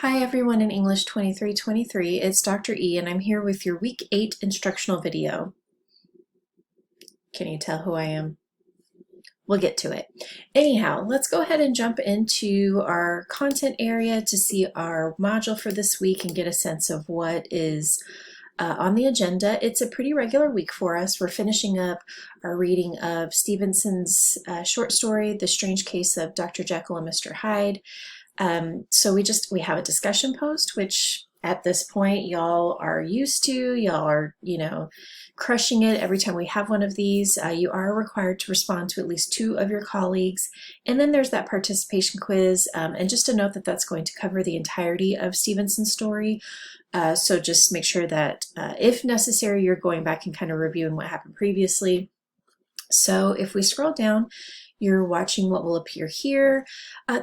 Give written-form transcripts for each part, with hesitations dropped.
Hi everyone in English 2323, it's Dr. E and I'm here with your week 8 instructional video. Can you tell who I am? We'll get to it. Anyhow, let's go ahead and jump into our content area to see our module for this week and get a sense of what is on the agenda. It's a pretty regular week for us. We're finishing up our reading of Stevenson's short story, The Strange Case of Dr. Jekyll and Mr. Hyde. So we have a discussion post, which at this point y'all are used to. Y'all are, crushing it every time we have one of these. You are required to respond to at least 2 of your colleagues. And then there's that participation quiz. And just to note that that's going to cover the entirety of Stevenson's story. So just make sure that if necessary, you're going back and kind of reviewing what happened previously. So if we scroll down, you're watching what will appear here.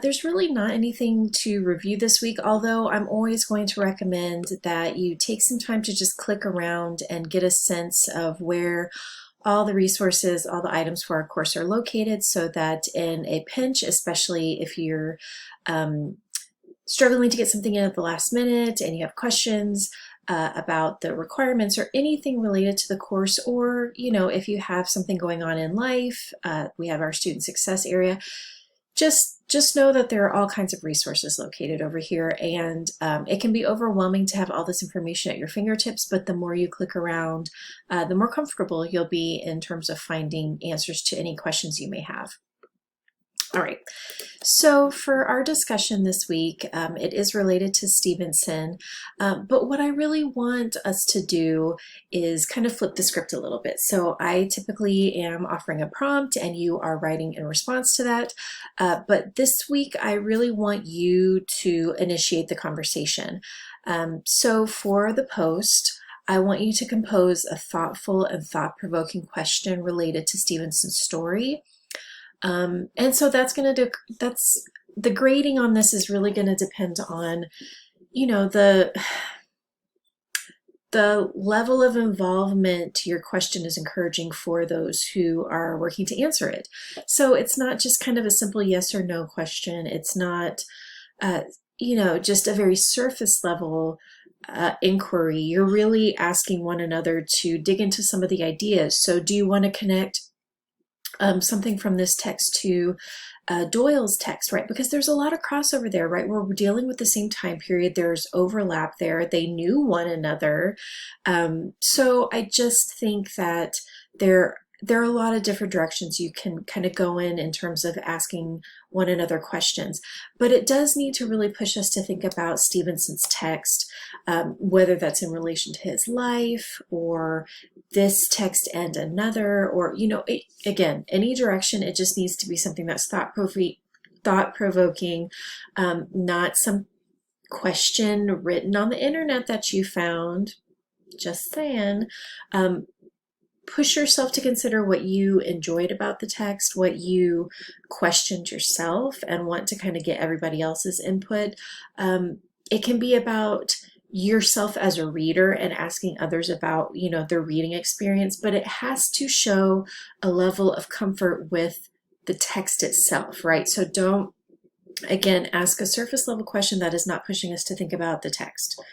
There's really not anything to review this week, although I'm always going to recommend that you take some time to just click around and get a sense of where all the resources, all the items for our course are located, so that in a pinch, especially if you're struggling to get something in at the last minute and you have questions about the requirements or anything related to the course, or if you have something going on in life, we have our student success area. Just know that there are all kinds of resources located over here, and it can be overwhelming to have all this information at your fingertips, but the more you click around, the more comfortable you'll be in terms of finding answers to any questions you may have. All right, so for our discussion this week, it is related to Stevenson, but what I really want us to do is kind of flip the script a little bit. So I typically am offering a prompt and you are writing in response to that, but this week I really want you to initiate the conversation. So for the post, I want you to compose a thoughtful and thought-provoking question related to Stevenson's story. And so that's the grading on this is really going to depend on, the level of involvement your question is encouraging for those who are working to answer it. So it's not just kind of a simple yes or no question. It's not, just a very surface level inquiry. You're really asking one another to dig into some of the ideas. So do you want to connect something from this text to Doyle's text, right? Because there's a lot of crossover there, right? We're dealing with the same time period. There's overlap there. They knew one another. So I just think that there are a lot of different directions you can kind of go in terms of asking one another questions. But it does need to really push us to think about Stevenson's text, whether that's in relation to his life or this text and another, or, again, any direction. It just needs to be something that's thought-provoking, not some question written on the internet that you found. Just saying. Push yourself to consider what you enjoyed about the text, what you questioned yourself, and want to kind of get everybody else's input. It can be about yourself as a reader and asking others about, their reading experience, but it has to show a level of comfort with the text itself, right? So don't, again, ask a surface level question that is not pushing us to think about the text.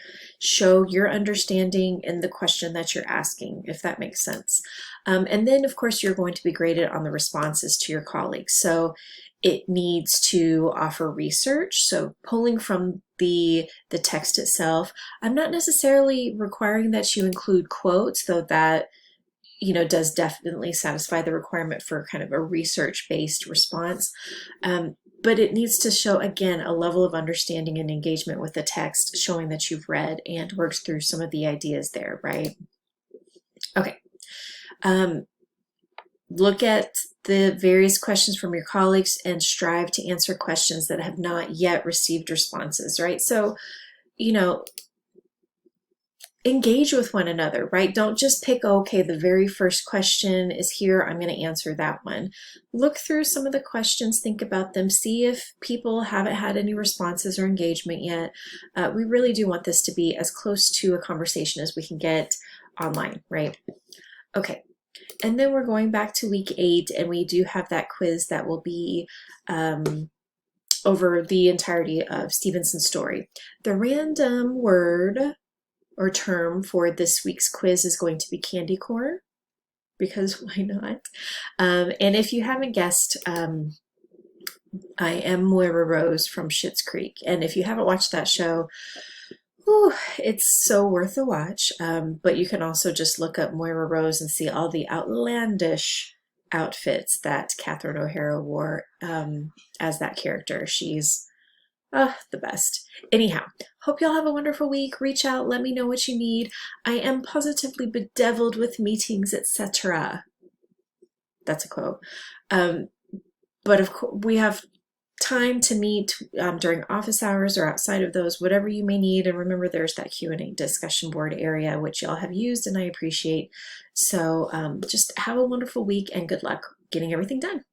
Show your understanding in the question that you're asking, if that makes sense. And then, of course, you're going to be graded on the responses to your colleagues. So it needs to offer research, so pulling from the text itself. I'm not necessarily requiring that you include quotes, though that does definitely satisfy the requirement for kind of a research-based response. But it needs to show, again, a level of understanding and engagement with the text, showing that you've read and worked through some of the ideas there, right? Okay. Look at the various questions from your colleagues and strive to answer questions that have not yet received responses, right? So, engage with one another, right? Don't just pick, okay, the very first question is here, I'm going to answer that one. Look through some of the questions, think about them, see if people haven't had any responses or engagement yet. We really do want this to be as close to a conversation as we can get online, right? Okay, and then we're going back to week 8, and we do have that quiz that will be over the entirety of Stevenson's story. The random word or term for this week's quiz is going to be candy corn, because why not? And if you haven't guessed, I am Moira Rose from Schitt's Creek. And if you haven't watched that show, whew, it's so worth a watch. But you can also just look up Moira Rose and see all the outlandish outfits that Catherine O'Hara wore as that character. She's the best. Anyhow, hope y'all have a wonderful week. Reach out, let me know what you need. I am positively bedeviled with meetings, etc. That's a quote. But of course, we have time to meet during office hours or outside of those, whatever you may need. And remember, there's that Q&A discussion board area, which y'all have used and I appreciate. So just have a wonderful week and good luck getting everything done.